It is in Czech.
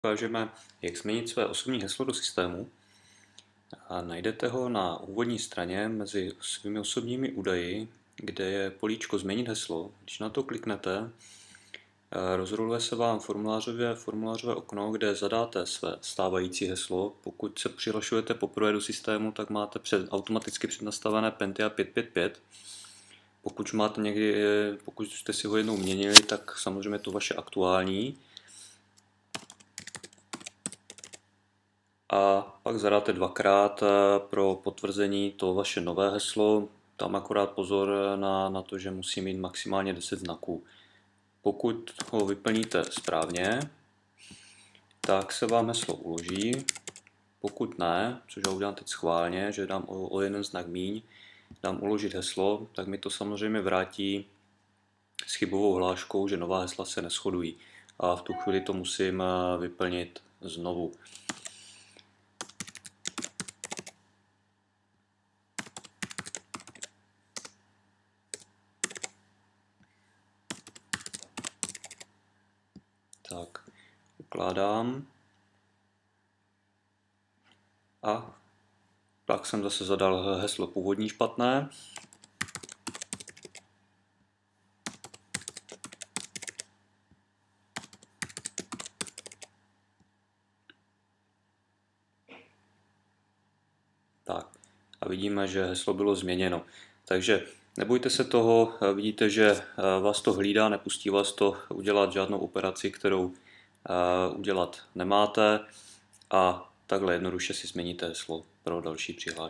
Ukážeme, jak změnit své osobní heslo do systému. A najdete ho na úvodní straně mezi svými osobními údaji, kde je políčko Změnit heslo. Když na to kliknete, rozroluje se vám formulářové okno, kde zadáte své stávající heslo. Pokud se přihlašujete poprvé do systému, tak máte automaticky přednastavené Pentia 555. Pokud jste si ho jednou měnili, tak samozřejmě to vaše aktuální. A pak zadáte dvakrát pro potvrzení to vaše nové heslo. Tam akorát pozor na to, že musí mít maximálně 10 znaků. Pokud ho vyplníte správně, tak se vám heslo uloží. Pokud ne, což já udělám teď schválně, že dám o jeden znak míň, dám uložit heslo, tak mi to samozřejmě vrátí s chybovou hláškou, že nová hesla se neshodují. A v tu chvíli to musím vyplnit znovu. Tak, ukládám. A pak jsem zase zadal heslo původní špatné. Tak, a vidíme, že heslo bylo změněno. Takže nebojte se toho, vidíte, že vás to hlídá, nepustí vás to udělat žádnou operaci, kterou udělat nemáte, a takhle jednoduše si změníte heslo pro další přihlášky.